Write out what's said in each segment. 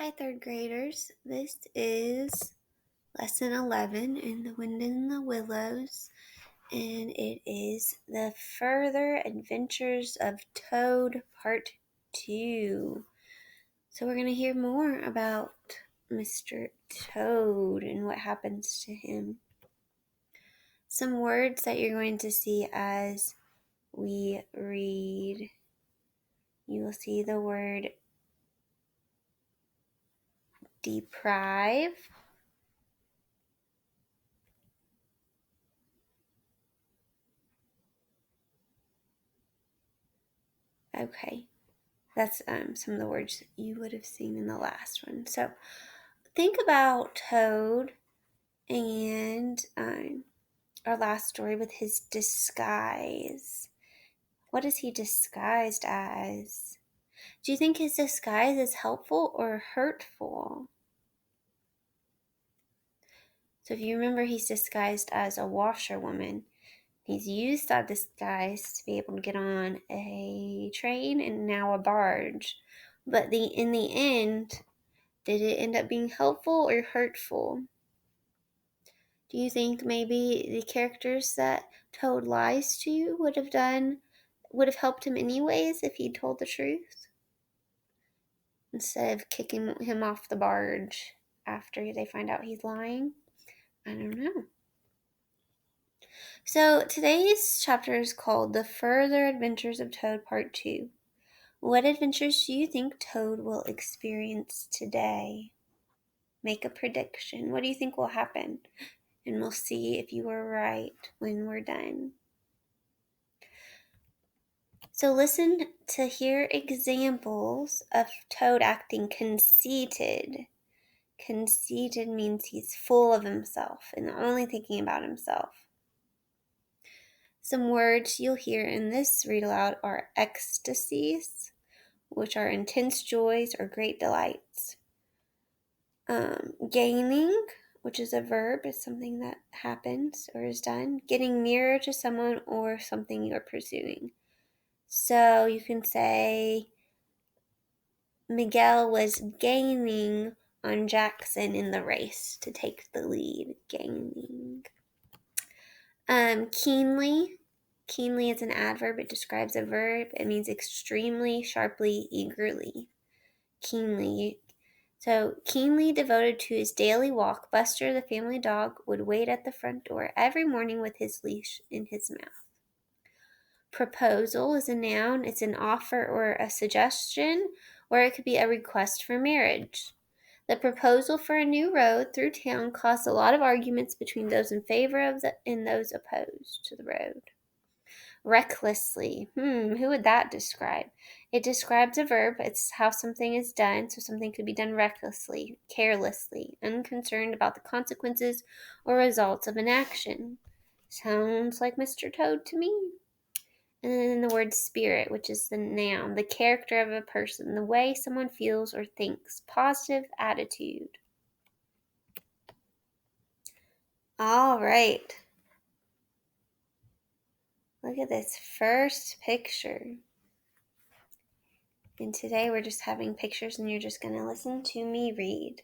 Hi, third graders. This is lesson 11 in The Wind in the Willows, and it is The Further Adventures of Toad Part 2. So, we're going to hear more about Mr. Toad and what happens to him. Some words that you're going to see as we read. You will see the word deprive. Okay. That's some of the words you would have seen in the last one. So think about Toad and our last story with his disguise. What is he disguised as? Do you think his disguise is helpful or hurtful? So if you remember, he's disguised as a washerwoman. He's used that disguise to be able to get on a train and now a barge. But in the end, did it end up being helpful or hurtful? Do you think maybe the characters that Toad lies to would have helped him anyways if he'd told the truth? Instead of kicking him off the barge after they find out he's lying? I don't know. So today's chapter is called The Further Adventures of Toad Part 2. What adventures do you think Toad will experience today? Make a prediction. What do you think will happen? And we'll see if you were right when we're done. So listen to hear examples of Toad acting conceited. Conceited means he's full of himself and only thinking about himself. Some words you'll hear in this read aloud are ecstasies, which are intense joys or great delights. Gaining, which is a verb, is something that happens or is done. Getting nearer to someone or something you're pursuing. So you can say Miguel was gaining on Jackson in the race to take the lead. Gaining. Keenly. Keenly is an adverb. It describes a verb. It means extremely, sharply, eagerly. Keenly. So, keenly devoted to his daily walk, Buster, the family dog, would wait at the front door every morning with his leash in his mouth. Proposal is a noun. It's an offer or a suggestion, or it could be a request for marriage. The proposal for a new road through town caused a lot of arguments between those in favor of it and those opposed to the road. Recklessly. Who would that describe? It describes a verb. It's how something is done, so something could be done recklessly, carelessly, unconcerned about the consequences or results of an action. Sounds like Mr. Toad to me. And then the word spirit, which is the noun, the character of a person, the way someone feels or thinks, positive attitude. All right. Look at this first picture. And today we're just having pictures and you're just going to listen to me read.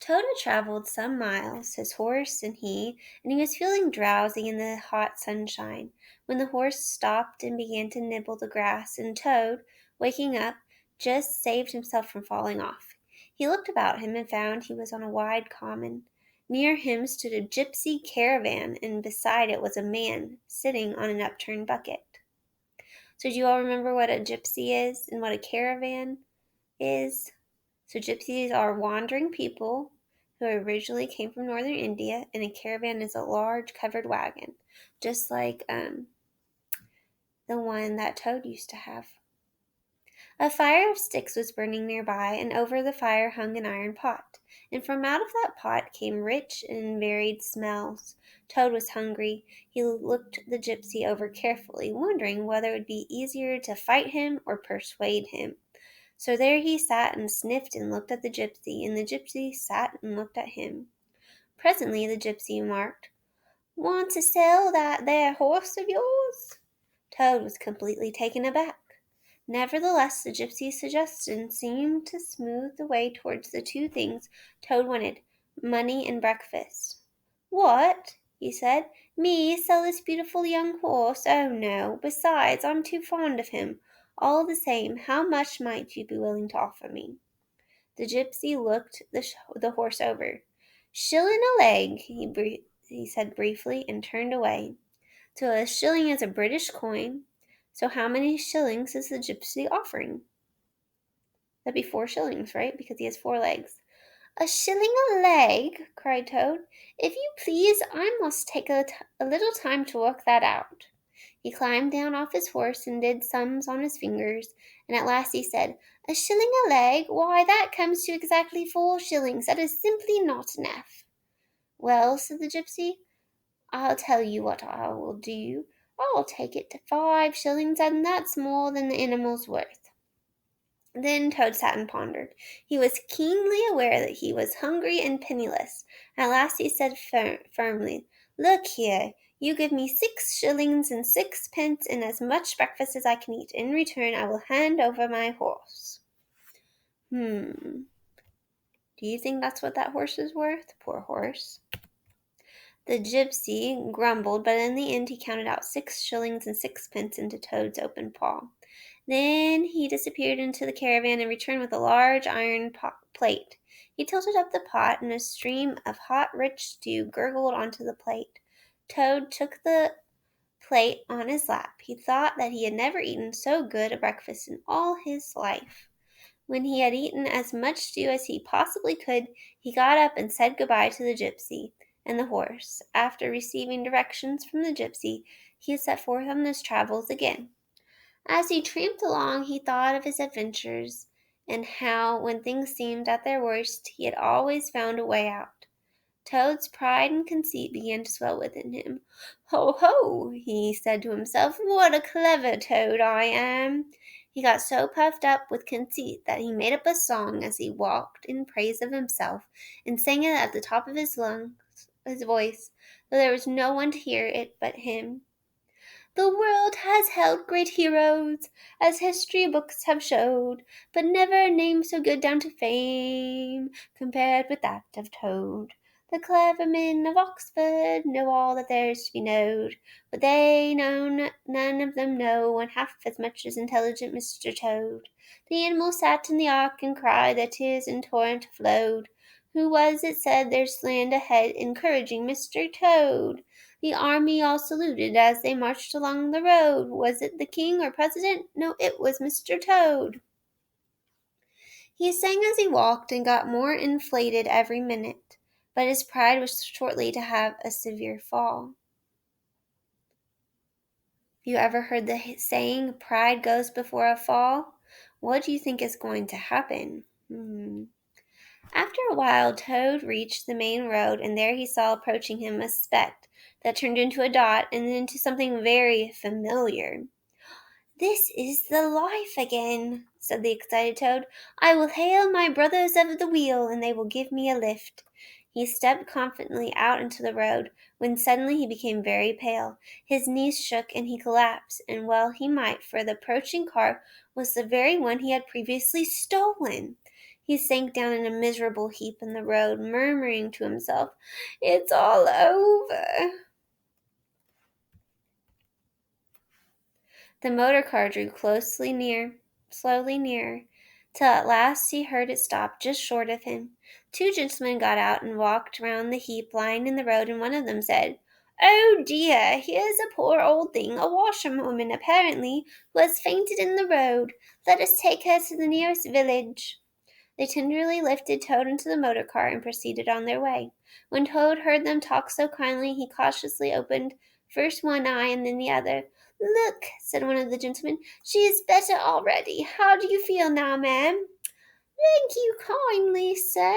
Toad had traveled some miles, his horse and he was feeling drowsy in the hot sunshine when the horse stopped and began to nibble the grass, and Toad, waking up, just saved himself from falling off. He looked about him and found he was on a wide common. Near him stood a gypsy caravan, and beside it was a man sitting on an upturned bucket. So do you all remember what a gypsy is and what a caravan is? So gypsies are wandering people who originally came from northern India, and a caravan is a large covered wagon, just like the one that Toad used to have. A fire of sticks was burning nearby, and over the fire hung an iron pot, and from out of that pot came rich and varied smells. Toad was hungry. He looked the gypsy over carefully, wondering whether it would be easier to fight him or persuade him. So there he sat and sniffed and looked at the gypsy, and the gypsy sat and looked at him. Presently the gypsy remarked, "Want to sell that there horse of yours?" Toad was completely taken aback. Nevertheless, the gypsy's suggestion seemed to smooth the way towards the two things Toad wanted, money and breakfast. What? He said. Me sell this beautiful young horse? Oh, no. Besides, I'm too fond of him. All the same, how much might you be willing to offer me? The gypsy looked the horse over. Shilling a leg, he said briefly, and turned away. So a shilling is a British coin. So how many shillings is the gypsy offering? That'd be 4 shillings, right? Because he has 4 legs. A shilling a leg, cried Toad. If you please, I must take a little time to work that out. He climbed down off his horse and did sums on his fingers, and at last he said, A shilling a leg? Why, that comes to exactly 4 shillings. That is simply not enough. Well, said the gypsy, I'll tell you what I will do. I'll take it to 5 shillings, and that's more than the animal's worth. Then Toad sat and pondered. He was keenly aware that he was hungry and penniless. At last he said firmly, Look here, you give me 6 shillings and 6 pence and as much breakfast as I can eat. In return, I will hand over my horse. Do you think that's what that horse is worth? Poor horse. The gypsy grumbled, but in the end he counted out 6 shillings and 6 pence into Toad's open paw. Then he disappeared into the caravan and returned with a large iron plate. He tilted up the pot, and a stream of hot, rich stew gurgled onto the plate. Toad took the plate on his lap. He thought that he had never eaten so good a breakfast in all his life. When he had eaten as much stew as he possibly could, he got up and said good-bye to the gypsy and the horse. After receiving directions from the gypsy, he set forth on his travels again. As he tramped along, he thought of his adventures and how, when things seemed at their worst, he had always found a way out. Toad's pride and conceit began to swell within him. Ho, ho, he said to himself, what a clever Toad I am. He got so puffed up with conceit that he made up a song as he walked in praise of himself and sang it at the top of his voice, though there was no one to hear it but him. The world has held great heroes, as history books have showed, but never a name so good down to fame compared with that of Toad. The clever men of Oxford know all that there is to be knowed, but they know none of them know one half as much as intelligent Mr. Toad. The animal sat in the ark and cried, the tears in torrent flowed. Who was it said there's land ahead, encouraging Mr. Toad? The army all saluted as they marched along the road. Was it the king or president? No, it was Mr. Toad. He sang as he walked and got more inflated every minute, but his pride was shortly to have a severe fall. Have you ever heard the saying, pride goes before a fall? What do you think is going to happen? After a while, Toad reached the main road, and there he saw approaching him a speck that turned into a dot and then into something very familiar. This is the life again, said the excited Toad. I will hail my brothers of the wheel, and they will give me a lift. He stepped confidently out into the road, when suddenly he became very pale. His knees shook, and he collapsed, and well he might, for the approaching car was the very one he had previously stolen. He sank down in a miserable heap in the road, murmuring to himself, It's all over. The motor car drew slowly nearer, till at last he heard it stop just short of him. 2 gentlemen got out and walked round the heap lying in the road, and one of them said, Oh dear, here's a poor old thing, a washerwoman apparently, who has fainted in the road. Let us take her to the nearest village. They tenderly lifted Toad into the motor car and proceeded on their way. When Toad heard them talk so kindly, he cautiously opened first one eye and then the other. Look, said one of the gentlemen, she is better already. How do you feel now, ma'am? Thank you kindly, sir,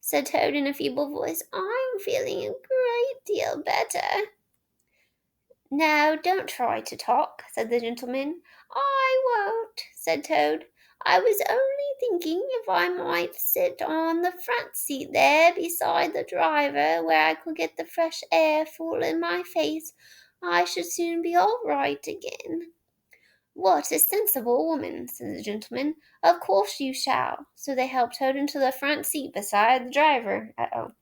said Toad in a feeble voice. I'm feeling a great deal better. Now, don't try to talk, said the gentleman. I won't, said Toad. I was only thinking if I might sit on the front seat there beside the driver, where I could get the fresh air full in my face, I should soon be all right again. "What a sensible woman," said the gentleman. "Of course you shall." So they helped Toad into the front seat beside the driver. Uh-oh.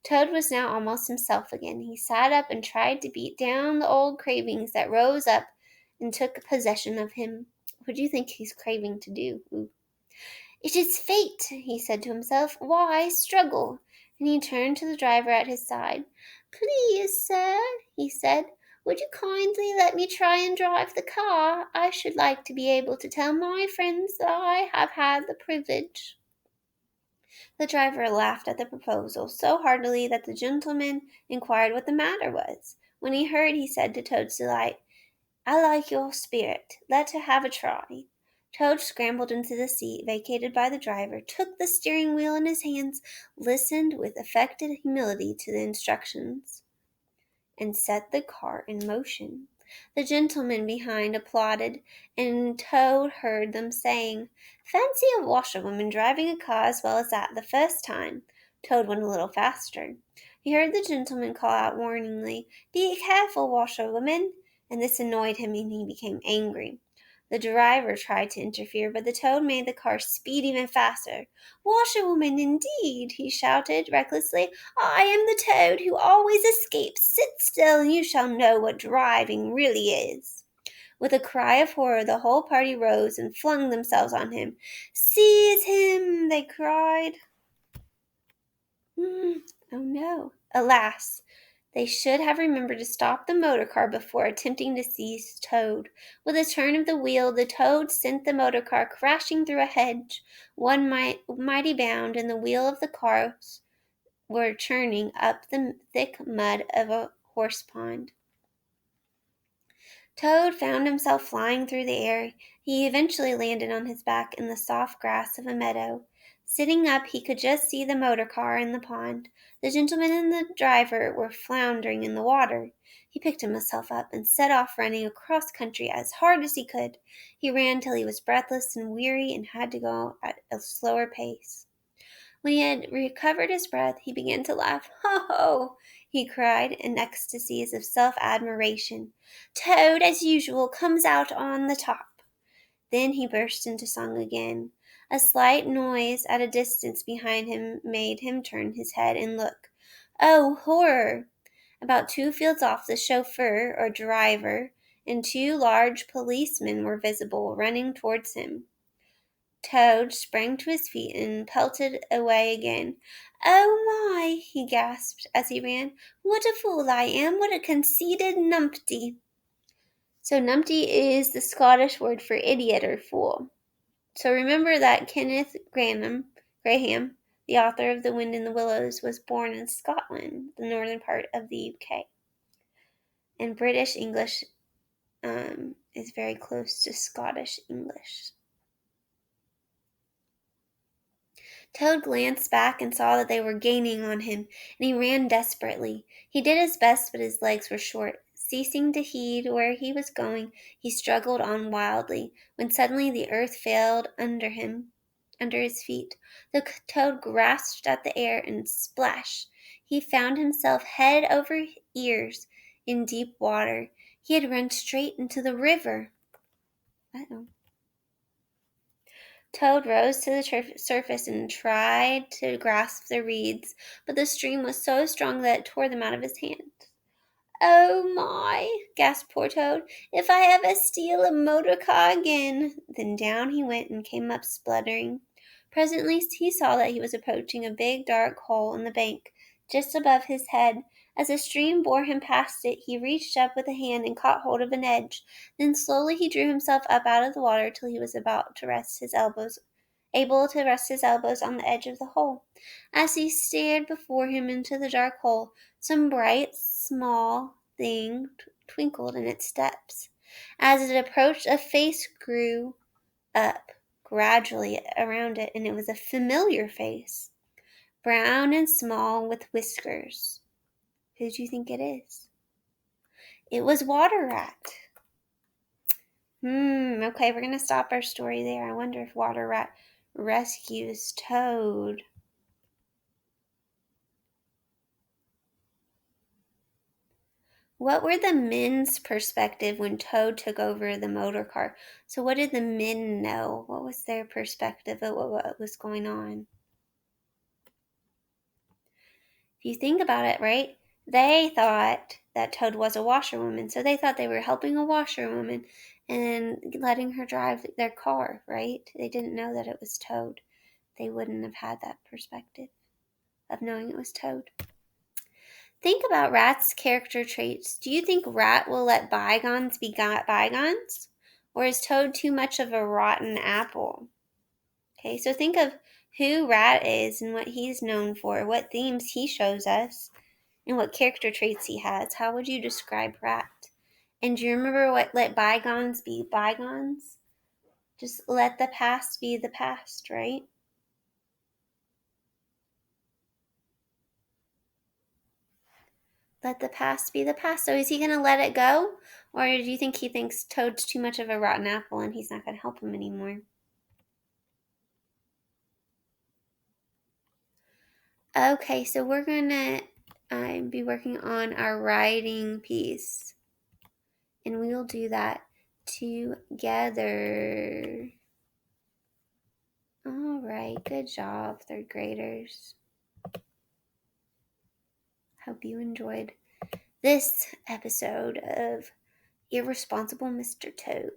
Toad was now almost himself again. He sat up and tried to beat down the old cravings that rose up and took possession of him. What do you think he's craving to do? Ooh. "It is fate," he said to himself. "Why struggle?" And he turned to the driver at his side. "Please, sir," he said, "would you kindly let me try and drive the car? I should like to be able to tell my friends that I have had the privilege." The driver laughed at the proposal so heartily that the gentleman inquired what the matter was. When he heard, he said to Toad's delight, "I like your spirit. Let's have a try." Toad scrambled into the seat vacated by the driver, took the steering wheel in his hands, listened with affected humility to the instructions, and set the car in motion. The gentlemen behind applauded, and Toad heard them saying, "Fancy a washerwoman driving a car as well as that the first time." Toad went a little faster. He heard the gentleman call out warningly, "Be careful, washerwoman," and this annoyed him and he became angry. The driver tried to interfere, but the Toad made the car speed even faster. "Washerwoman, indeed!" he shouted recklessly. "I am the Toad who always escapes. Sit still, and you shall know what driving really is." With a cry of horror, the whole party rose and flung themselves on him. "Seize him!" they cried. Oh no! Alas! They should have remembered to stop the motor car before attempting to seize Toad. With a turn of the wheel, the Toad sent the motor car crashing through a hedge. One mighty bound, and the wheel of the car were churning up the thick mud of a horse pond. Toad found himself flying through the air. He eventually landed on his back in the soft grass of a meadow. Sitting up, he could just see the motor car in the pond. The gentleman and the driver were floundering in the water. He picked himself up and set off running across country as hard as he could. He ran till he was breathless and weary and had to go at a slower pace. When he had recovered his breath, he began to laugh. "Ho, ho!" he cried, in ecstasies of self-admiration. "Toad, as usual, comes out on the top." Then he burst into song again. A slight noise at a distance behind him made him turn his head and look. Oh, horror! About 2 fields off, the chauffeur, or driver, and 2 large policemen were visible, running towards him. Toad sprang to his feet and pelted away again. "Oh my!" he gasped as he ran. "What a fool I am! What a conceited numpty!" So numpty is the Scottish word for idiot or fool. So remember that Kenneth Graham, the author of The Wind in the Willows, was born in Scotland, the northern part of the UK. And British English is very close to Scottish English. Toad glanced back and saw that they were gaining on him, and he ran desperately. He did his best, but his legs were short. Ceasing to heed where he was going, he struggled on wildly, when suddenly the earth failed under his feet. The Toad grasped at the air, and splash! He found himself head over ears in deep water. He had run straight into the river. Uh-oh. Toad rose to the surface and tried to grasp the reeds, but the stream was so strong that it tore them out of his hand. "Oh my!" gasped poor Toad. "If I ever steal a motor car again!" Then down he went and came up spluttering. Presently he saw that he was approaching a big dark hole in the bank, just above his head. As the stream bore him past it, he reached up with a hand and caught hold of an edge. Then slowly he drew himself up out of the water till he was able to rest his elbows on the edge of the hole. As he stared before him into the dark hole, some bright, small thing twinkled in its depths. As it approached, a face grew up gradually around it, and it was a familiar face, brown and small with whiskers. Who do you think it is? It was Water Rat. Okay, we're going to stop our story there. I wonder if Water Rat rescues Toad. What were the men's perspective when Toad took over the motor car? So what did the men know? What was their perspective of what was going on? If you think about it, right? They thought that Toad was a washerwoman, so they thought they were helping a washerwoman and letting her drive their car, right? They didn't know that it was Toad. They wouldn't have had that perspective of knowing it was Toad. Think about Rat's character traits. Do you think Rat will let bygones be bygones? Or is Toad too much of a rotten apple? Okay, so think of who Rat is and what he's known for, what themes he shows us, and what character traits he has. How would you describe Rat? And do you remember what let bygones be bygones? Just let the past be the past, right? Let the past be the past. So is he going to let it go? Or do you think he thinks Toad's too much of a rotten apple and he's not going to help him anymore? Okay, so we're going to be working on our writing piece. And we will do that together. All right, good job, third graders. Hope you enjoyed this episode of Irresponsible Mr. Toad.